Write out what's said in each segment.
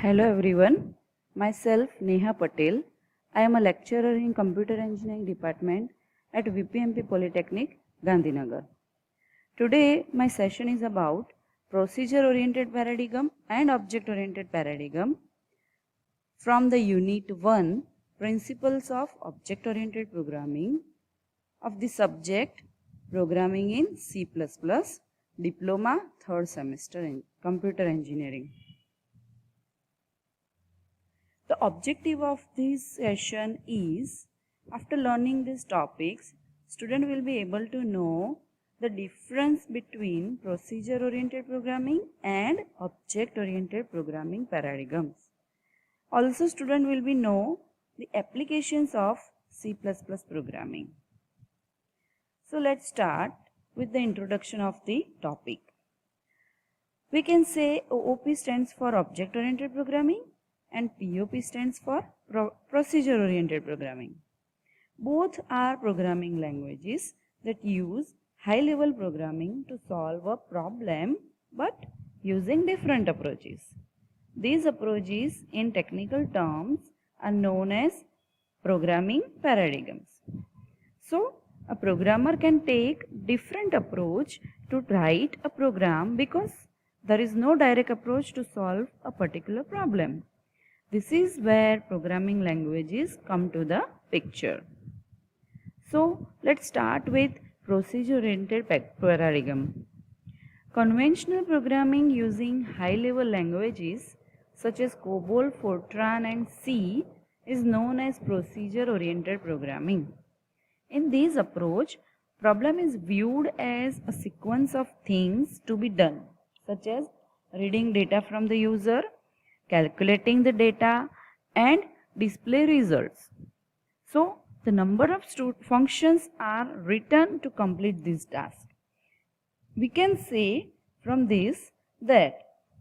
Hello everyone, myself Neha Patel. I am a lecturer in Computer Engineering Department at VPMP Polytechnic, Gandhinagar. Today my session is about Procedure Oriented Paradigm and Object Oriented Paradigm from the Unit 1 Principles of Object Oriented Programming of the subject Programming in C++, Diploma 3rd semester in Computer Engineering. The objective of this session is, after learning these topics, student will be able to know the difference between procedure-oriented programming and object-oriented programming paradigms. Also, student will be know the applications of C++ programming. So, let's start with the introduction of the topic. We can say OOP stands for Object-Oriented Programming and POP stands for Procedure Oriented Programming. Both are programming languages that use high level programming to solve a problem but using different approaches. These approaches in technical terms are known as programming paradigms. So, a programmer can take different approach to write a program because there is no direct approach to solve a particular problem. This is where programming languages come to the picture. So, let's start with procedure-oriented paradigm. Conventional programming using high-level languages such as COBOL, Fortran and C is known as procedure-oriented programming. In this approach, problem is viewed as a sequence of things to be done, such as reading data from the user, calculating the data and display results. So, the number of functions are written to complete this task. We can say from this that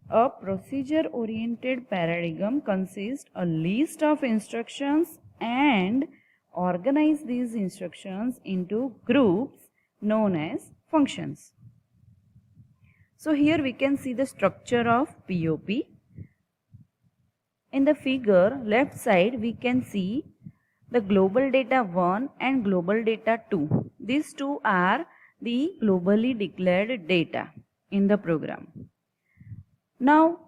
a procedure-oriented paradigm consists a list of instructions and organize these instructions into groups known as functions. So, here we can see the structure of POP. In the figure, left side, we can see the global data 1 and global data 2. These two are the globally declared data in the program. Now,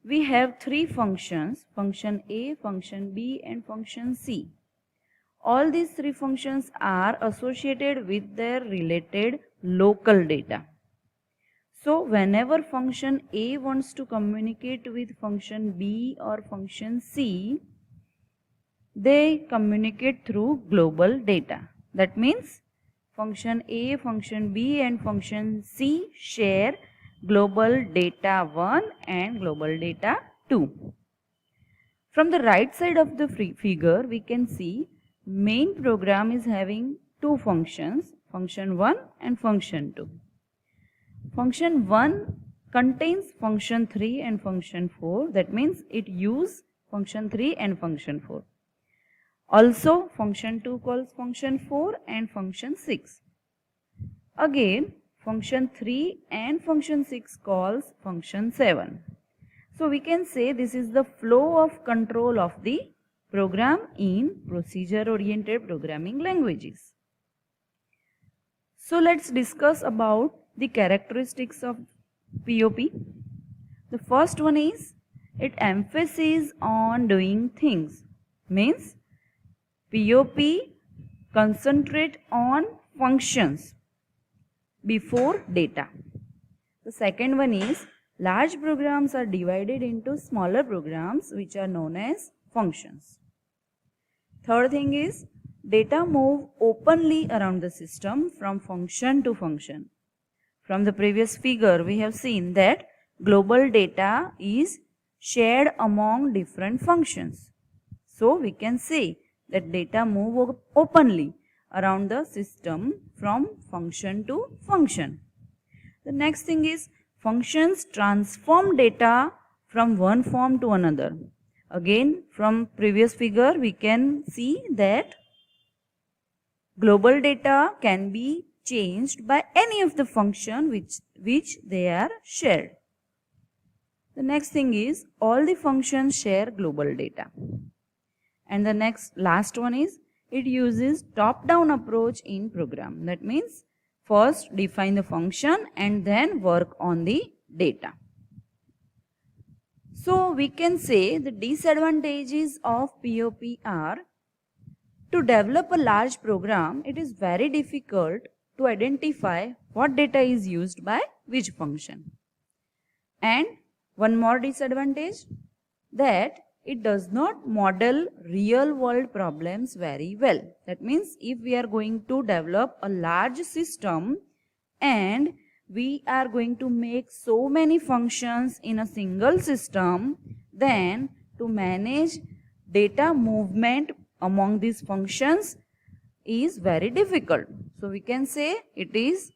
we have three functions, function A, function B and function C. All these three functions are associated with their related local data. So, whenever function A wants to communicate with function B or function C, they communicate through global data. That means function A, function B and function C share global data 1 and global data 2. From the right side of the figure, we can see main program is having two functions, function 1 and function 2. Function 1 contains function 3 and function 4. That means it uses function 3 and function 4. Also, function 2 calls function 4 and function 6. Again, function 3 and function 6 calls function 7. So, we can say this is the flow of control of the program in procedure-oriented programming languages. So, let's discuss about the characteristics of POP. The first one is it emphasizes on doing things. Means POP concentrate on functions before data. The second one is large programs are divided into smaller programs which are known as functions. Third thing is data move openly around the system from function to function. From the previous figure, we have seen that global data is shared among different functions. So, we can say that data move openly around the system from function to function. The next thing is functions transform data from one form to another. Again, from previous figure, we can see that global data can be changed by any of the function which they are shared. The next thing is all the functions share global data. And the last one is it uses top-down approach in program. That means first define the function and then work on the data. So we can say the disadvantages of POP are to develop a large program, it is very difficult to identify what data is used by which function. And one more disadvantage, that it does not model real world problems very well. That means if we are going to develop a large system and we are going to make so many functions in a single system, then to manage data movement among these functions is very difficult. So we can say it is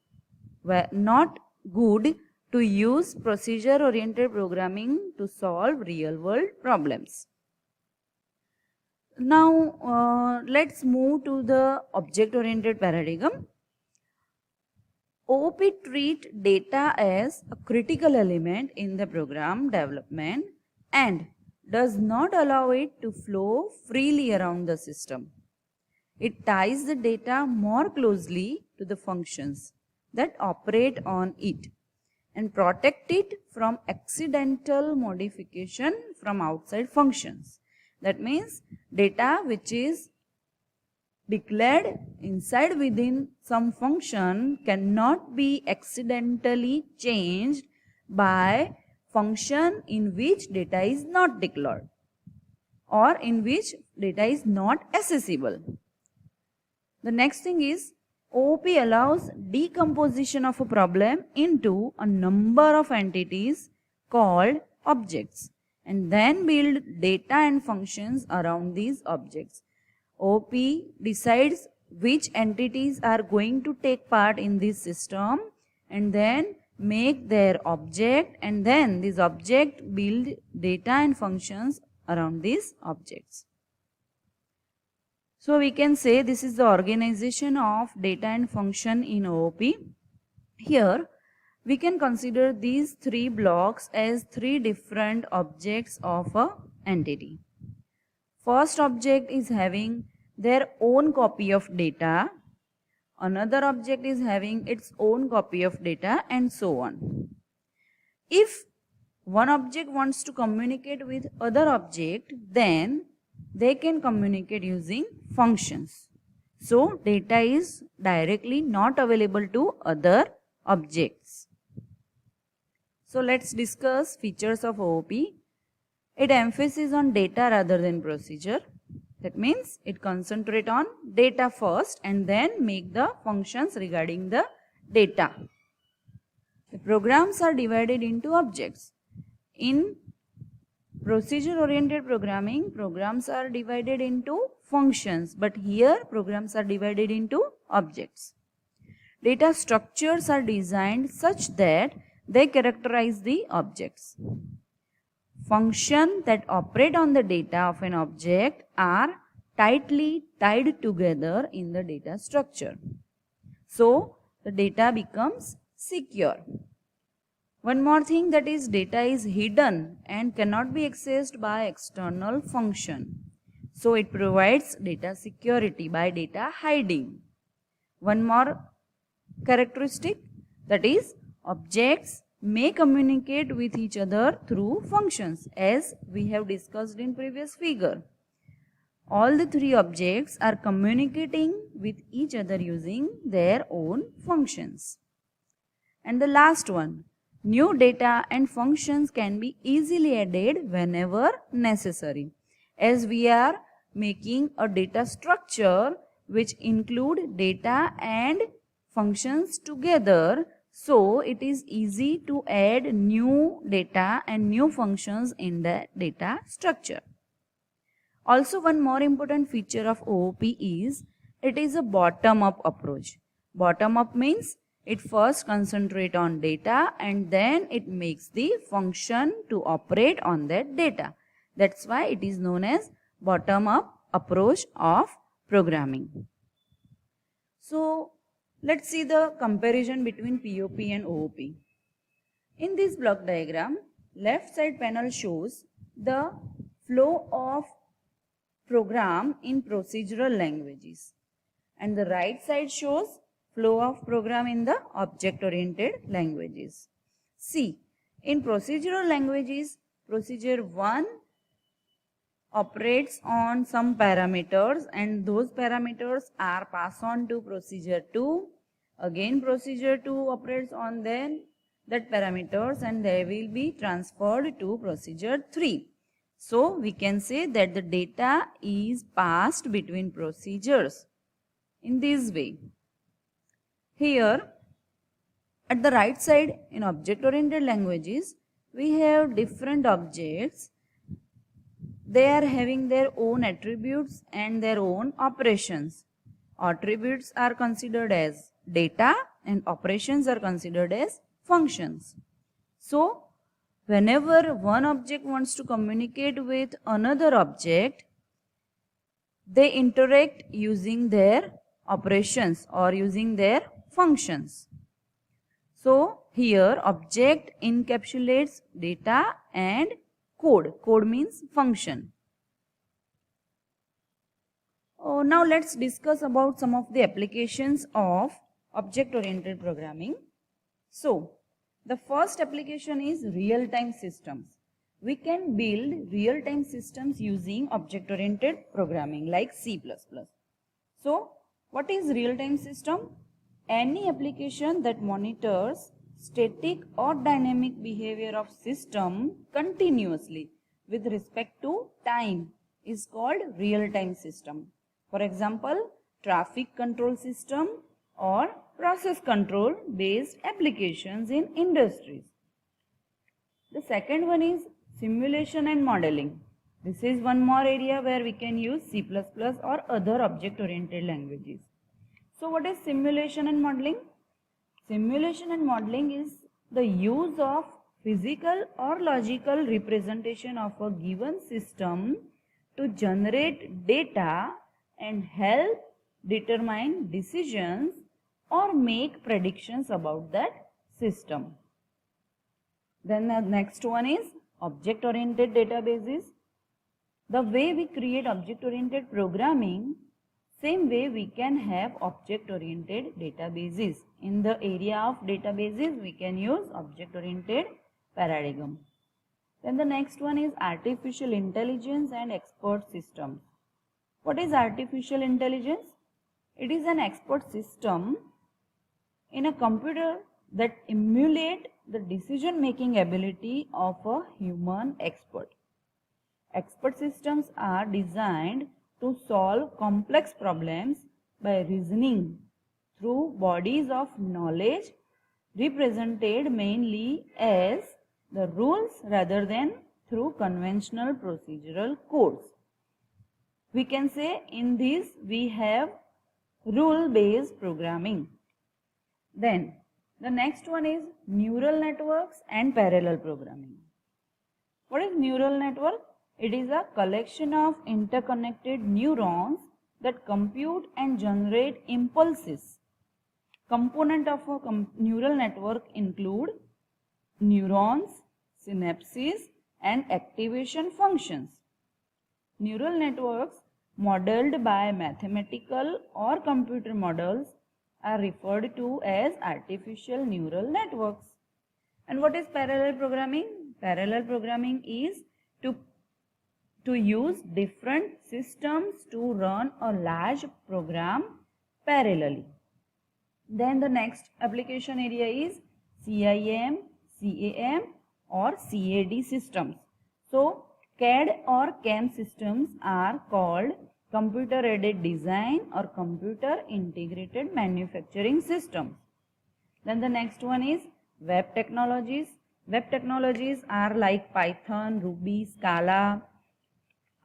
not good to use procedure oriented programming to solve real world problems. Now let's move to the object oriented paradigm. OOP treat data as a critical element in the program development and does not allow it to flow freely around the system. It ties the data more closely to the functions that operate on it and protect it from accidental modification from outside functions. That means data which is declared inside within some function cannot be accidentally changed by function in which data is not declared or in which data is not accessible. The next thing is OOP allows decomposition of a problem into a number of entities called objects and then build data and functions around these objects. OOP decides which entities are going to take part in this system and then make their object, and then this object build data and functions around these objects. So we can say this is the organization of data and function in OOP. Here we can consider these three blocks as three different objects of a entity. First object is having their own copy of data, another object is having its own copy of data, and so on. If one object wants to communicate with other object, then they can communicate using functions. So data is directly not available to other objects. So let's discuss features of OOP. It emphasizes on data rather than procedure. That means it concentrates on data first and then make the functions regarding the data. The programs are divided into objects. In procedure oriented programming, programs are divided into functions, but here programs are divided into objects. Data structures are designed such that they characterize the objects. Functions that operate on the data of an object are tightly tied together in the data structure. So the data becomes secure. One more thing, that is data is hidden and cannot be accessed by external function. So it provides data security by data hiding. One more characteristic, that is objects may communicate with each other through functions, as we have discussed in previous figure. All the three objects are communicating with each other using their own functions. And the last one, new data and functions can be easily added whenever necessary. As we are making a data structure which include data and functions together, so it is easy to add new data and new functions in the data structure. Also, one more important feature of OOP is it is a bottom-up approach. Bottom-up means it first concentrates on data and then it makes the function to operate on that data. That's why it is known as bottom-up approach of programming. So let's see the comparison between POP and OOP. In this block diagram, left side panel shows the flow of program in procedural languages, and the right side shows flow of program in the object-oriented languages. See, in procedural languages, procedure 1 operates on some parameters, and those parameters are passed on to procedure 2. Again, procedure 2 operates on that parameters, and they will be transferred to procedure 3. So, we can say that the data is passed between procedures in this way. Here, at the right side, in object-oriented languages, we have different objects. They are having their own attributes and their own operations. Attributes are considered as data and operations are considered as functions. So, whenever one object wants to communicate with another object, they interact using their operations or using their functions. So, here object encapsulates data and code. Code means function. Now let's discuss about some of the applications of object-oriented programming. So, the first application is real-time systems. We can build real-time systems using object-oriented programming like C++. So, what is real-time system? Any application that monitors static or dynamic behavior of system continuously with respect to time is called real-time system. For example, traffic control system or process control based applications in industries. The second one is simulation and modeling. This is one more area where we can use C++ or other object-oriented languages. So what is simulation and modeling? Simulation and modeling is the use of physical or logical representation of a given system to generate data and help determine decisions or make predictions about that system. Then the next one is object-oriented databases. The way we create object-oriented programming, same way we can have object-oriented databases. In the area of databases, we can use object-oriented paradigm. Then the next one is artificial intelligence and expert systems. What is artificial intelligence? It is an expert system in a computer that emulate the decision-making ability of a human expert. Expert systems are designed to solve complex problems by reasoning through bodies of knowledge represented mainly as the rules rather than through conventional procedural codes. We can say in this we have rule-based programming. Then the next one is neural networks and parallel programming. What is neural network? It is a collection of interconnected neurons that compute and generate impulses. Components of a neural network include neurons, synapses, and activation functions. Neural networks modeled by mathematical or computer models are referred to as artificial neural networks. And what is parallel programming? Parallel programming is to use different systems to run a large program parallelly. Then the next application area is CIM, CAM or CAD systems. So CAD or CAM systems are called computer-aided design or computer integrated manufacturing systems. Then the next one is web technologies. Web technologies are like Python, Ruby, Scala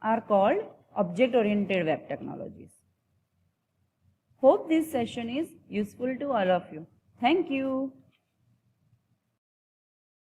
are called object-oriented web technologies. Hope this session is useful to all of you. Thank you.